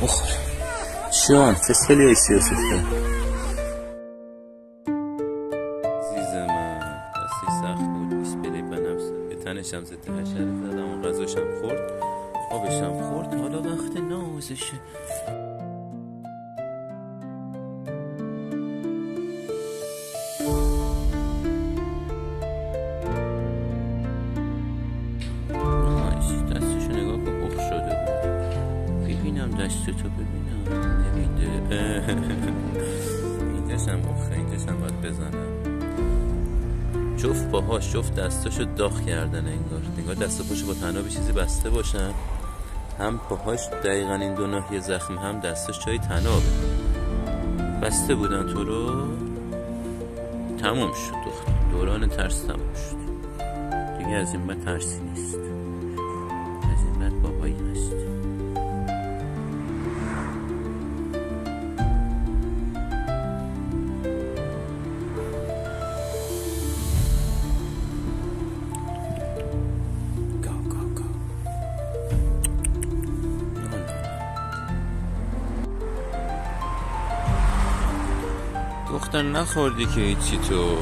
بخور شان فسکلی ایسی اصفه عزیز من دستی سخت بود. بیسپلی بنفسه به تنشم زده حشره زدم و غذاشم خورد آبشم خورد. حالا وقت نازشه. دستشو نگاه کن اخ شده بود. ببینم دستتو ببینم. نمیده. اینجاشم اخه اینجاشم باید بزنم. جفت پاهاش جفت دستاشو داغ کردن انگار دست و پاشو با تنابی چیزی بسته باشن. هم پاهاش دقیقا این دو ناحیه زخم هم دستش جای تنابه بسته بودن. تو رو تموم شد دختر. دوران ترس تموم شد دیگه. از این بعد ترسی نیست. از این بعد بابایی هست. دختر نخوردی که هیچی تو.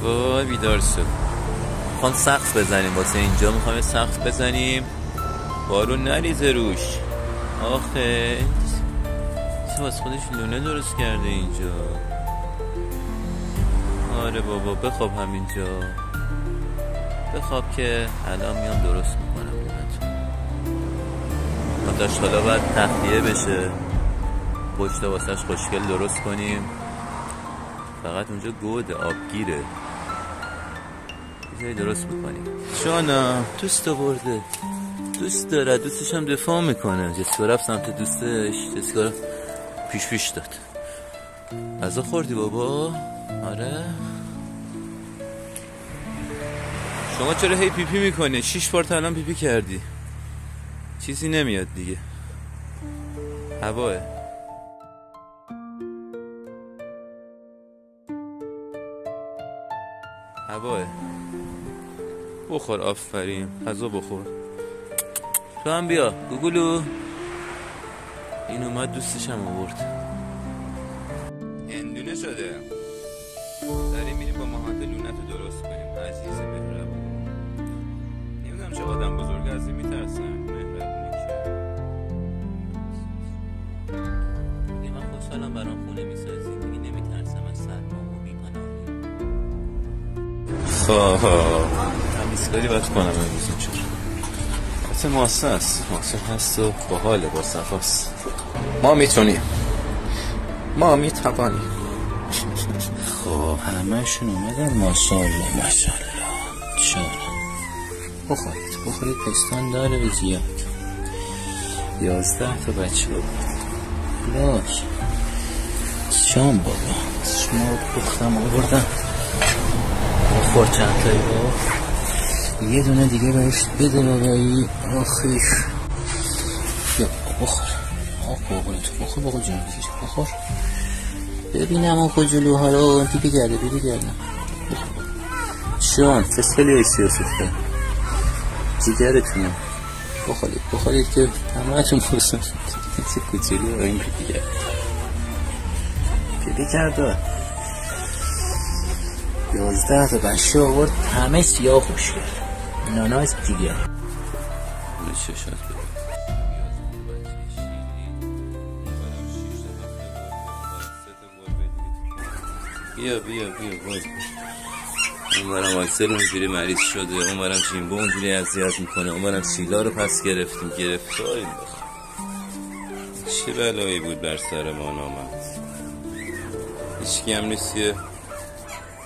وای بیدار شد. میخوام سقف بزنیم واسه اینجا. میخوام سقف بزنیم بارون نریزه روش. آخه واسه خودش لونه درست کرده اینجا. آره بابا بخواب همینجا. بخواب که الان میام درست میکنم براتون. داشت حالا باید تخلیه بشه. پشت واسهش خوشگل درست کنیم. فقط اونجا گوده آبگیره. یه درست میکنیم. شانا دوست آورده. دوست داره. دوستش هم دفاع میکنه. جسکا رفت سمت دوستش. جسکا پیش داد. غذا خوردی بابا؟ آره. شما چرا هی پیپی میکنی؟ 6 بار تا الان پیپی کردی. چیزی نمیاد دیگه. هواه. هواه. بخور آفرین. غذا بخور. تو هم بیا گوگلو. این اومد دوستش هم آورد. اندونه شده. داریم میریم با ماهات لونت رو درست کنیم. عزیز مهربون. نمیدونم چه آدم بزرگ از این میترسن. مهربونی که دیگه من خوشحالم برام خونه میسازی. دیگه نمیترسم از سرما و بی‌پناهی. تمیزکاری باید کنم امروز اینجور. حتی محسن هست و با حاله با صفاست. ما میتونیم. ما میتوانیم. خب همه‌شون اومدن. ماشاءالله شانا بخورید پستان داره زیاد. 11 تا بچه باش شام بابا. شما بختم آوردم. بخور چند تایی با. یه دونه دیگه بهش بده بابایی. آخیش بیا بخور. بخور بخور جون بخور. ببینم اون کجلوها رو پیپی کرده. شان فسکلی ایسی اصفه جیگرتونم. بخورید که همه هاتون برسن. چه کچلو رو این پیپی کرده. 11 تا بچه آورد. همه سیاه خوش کرد. ناناز دیگه ششات بیا باید. اونورم اکسل اونجوری مریض شده. اونورم جیمبو اونجوری اذیت میکنه. اونورم شیلا رو پس گرفتیم. گرفتاریم بخواه. چه بلایی بود بر سر ما آمد. هیچکی هم نیست که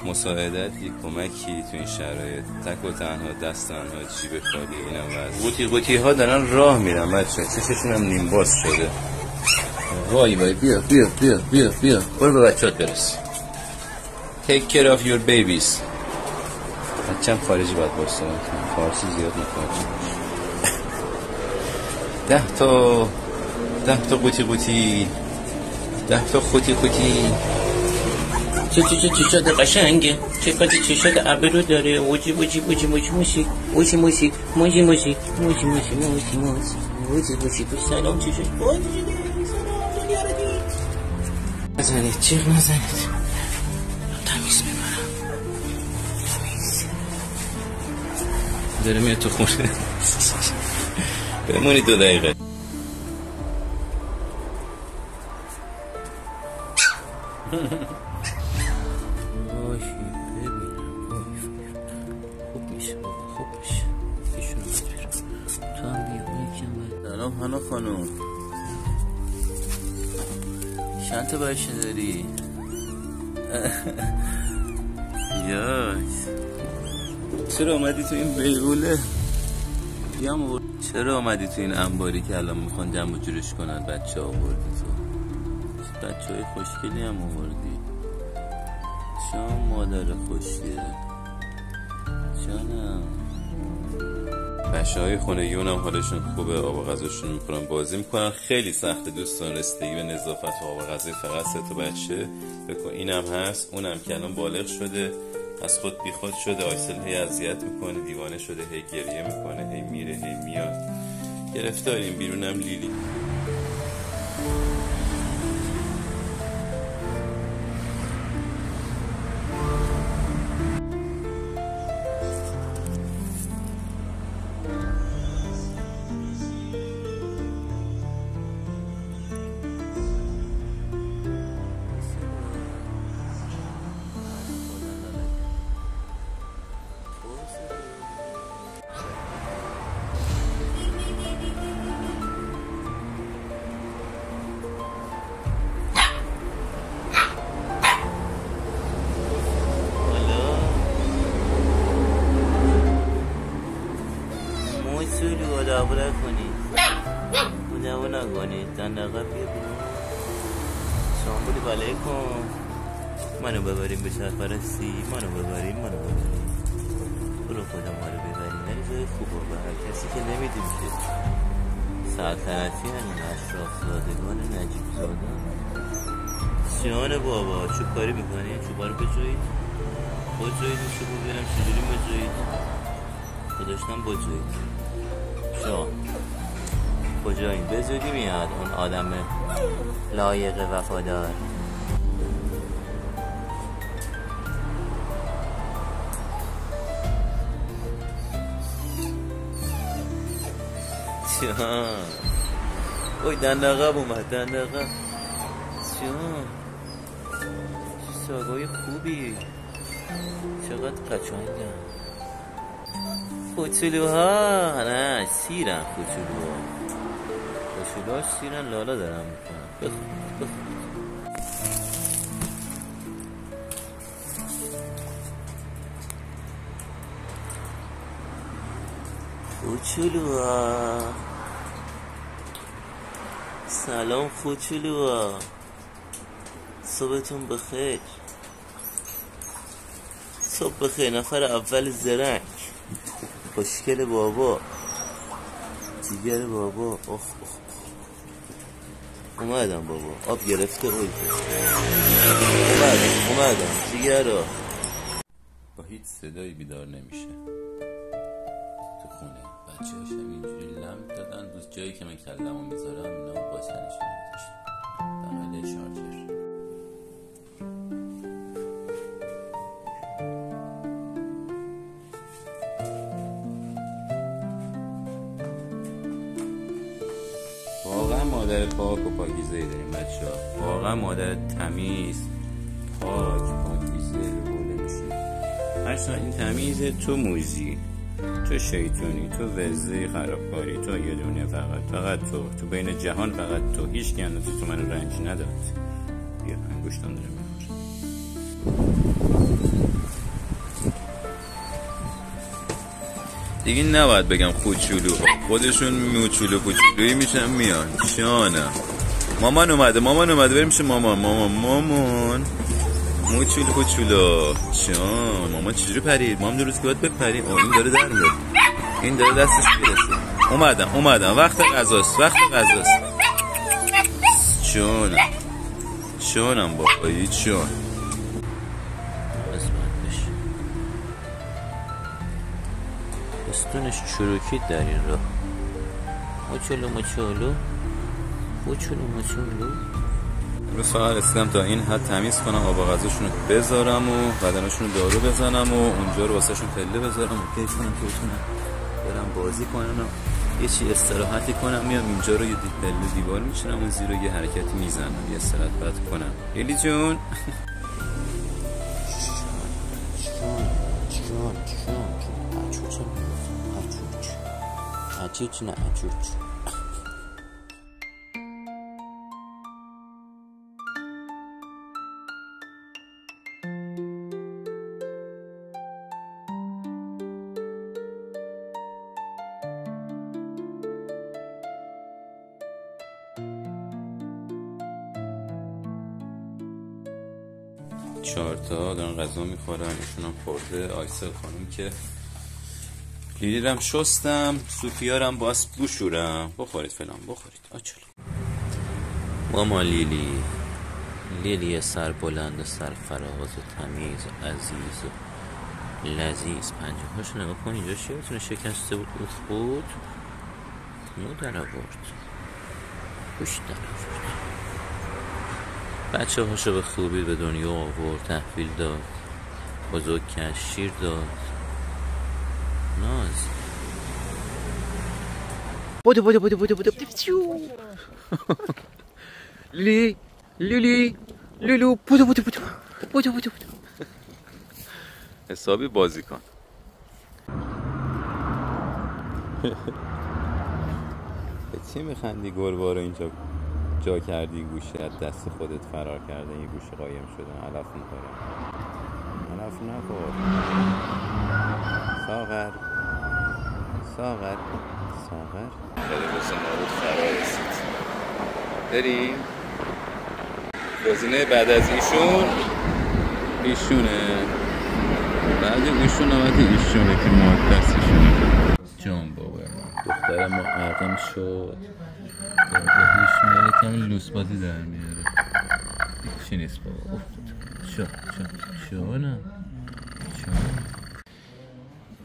مساعدتی کمکی تو این شرایط. تک و تنها دست تنها جیب خالی. اینم قوطی ها دارن راه میرن بچه. چششون هم نیم باز شده. وای بیا برو به بچه‌ات برس. Take care of your babies. بچه‌م خارجی باید برسه. فارسی زیاد متوجه باش. 10 تا قوطی. 10 تا خوتی. چه قشنگه. چقدر چشات ابرو داره. موجی موجی موجی موجی موجی موجی موجی موجی موجی موجی موجی موجی موجی موجی. سلام چشات باز شده. سلام دنیارتی. نزنید چیغ نزنید. تمیز میبرم. تمیز. داره میاد تو خونه. بمونید 2 دقیقه. سلام هانا خانم، چند تا بچه داری؟ یای چرا اومدی تو این بیغوله؟ چرا اومدی تو این انباری که الان میخوان جمع و جورش کنن؟ بچه آوردی تو، بچه های خوشگلی هم آوردی. شما مادر خوشگله جانم. بچه های خونه یون هم حالشون خوبه، آب و غذاشون میخورن، بازی میکنن. خیلی سخت دوستان رسیدگی به نظافت و آب و غذای فقط 3 تا بچه. بکن اینم هست، اونم که الان بالغ شده، از خود بی خود شده. آیسل هی اذیت میکنه، دیوانه شده، هی گریه میکنه، هی میره هی میاد. گرفتاریم. بیرونم لیلی. مداوره کنید، مداوره نکنید. دندقه بیا بیرون. سلام علیکم. منو ببریم به سرپرستی، منو ببریم. برو خدا ما رو ببریم. نری جای خوبه به هر کسی که نمیدیم که سلطنتی همین اشراف زادگان نجیب زادن. جان بابا چوب کاری میکنی؟ چوبا رو بجوید. بجوید این چوبو ببینم چجوری بجوید. خودشتم بجوید. شما کجایین؟ به زودی میاد اون آدم لایق وفادار. جان اوی دندقب اومد. دندقب جان ساگای خوبی. چقدر قشنگن کوچولوها. نه سیرن کوچولوها سیرن. لالا دارم میکنم. بخور کوچولوها. سلام کوچولوها، صبحتون بخیر. صبح بخیر. نفر اول زرنگ، خوشگل بابا، جیگر بابا. اومدم بابا. آب گرفته. اومدم جیگر رو. با هیچ صدایی بیدار نمیشه تو خونه. بچه هاشم اینجوری لم دادن. روز جایی که من کلمو میذارم اینا با سرش نمیداشتن. بغل شارژر. واقعا مادر پاک و پاکیزه‌ای داریم بچه ها. واقعا مادر تمیز پاکیزه بوله میشه. اصلا این تمیزه. تو موزی، تو شیطونی، تو وزه خرابکاری، تو یه دونه فقط تو بین جهان فقط تو. هیچ کی تو من رنج نداد. بیا انگشتان داره میخوره. دیگه نباید بگم کوچولو، خودشون موچولو کوچولویی میشن میان. شانم مامان اومده بریم شه. مامان موچولو کوچولو. شان مامان چجوری پرید؟ مامان دو روز که باید بپریم. این داره در میاد. این داره دستش میرسه. اومدم وقت غذاست. شونم بابایی. چون پیستونش چروکید در این راه. مچولو امروز فقط رسیدم تا این حد تمیز کنم، آب و غذاشون رو بذارم و بدنشون رو دارو بزنم و اونجا رو واسه شون پله بذارم و کیف کنم که بتونم برم بازی کنم و یه چی استراحتی کنم. میام اینجا رو یه پله دیوار میچینم و زیر رو یه حرکتی میزنم، یه استراحت کنم. لیلی جون عجوج. چهارتا دارن غذا میخورن، ایشون هم خورده. آیسل خانم که لیلیرم شستم، سوفیارم باز بشورم. بخورید فلان بخورید. آچل ماما لیلی سر بلند و سر فراز و تمیز و عزیز و لذیذ. پنجه هاشو نگاه کن، اینجا شیرتونه شکسته بود خود مو در آورد، خوش در آورد. بچه هاشو به خوبی به دنیا آورد، تحویل داد، بزرگ کرد، شیر داد، ناز. بودو لیلی بودو حسابی بازی کن. به چی میخندی؟ گربه رو اینجا جا کردی، گوشه از دست خودت فرار کرده، یه گوشه قایم شده. علف میخوره. علف نخور. ساغر خیلی روز نابود فرار رسید. بریم. گزینه بعد از ایشونه. بعد ایشون آمده ایشونه که مقدسیشونه. جان بابا دختر ما عقم شد. هیچ میاره کمی لوس بازی در میاره. چی نیست بابا. شو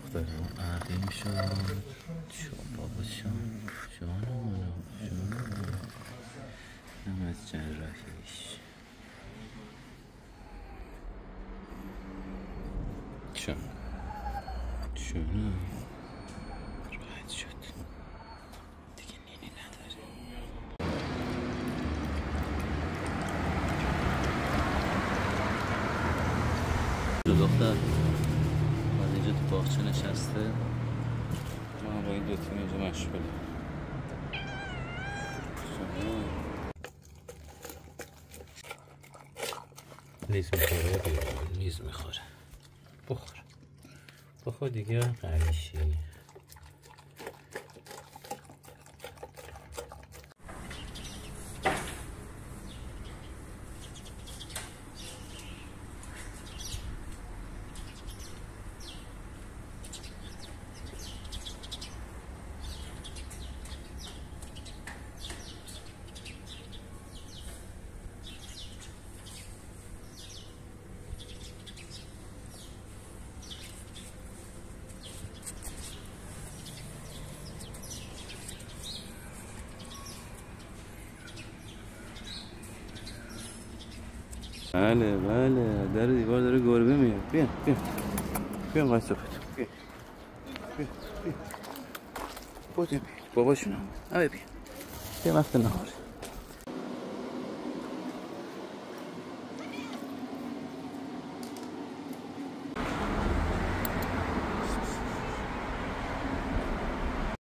دختر ما عقیم شد. شو بابا شانو هم از جراحیش. شونو راحت شد دیگه، نینی نداره. دختر بعد اینجا تو باغچه نشسته، ما با این دوتا اینجا مشغوله. لیز میخوره. بخور دیگه قریشی. بله در دیوار داره گربه میاد. بیا قصفت. بیا باباشون هم بیا وقت نهاره.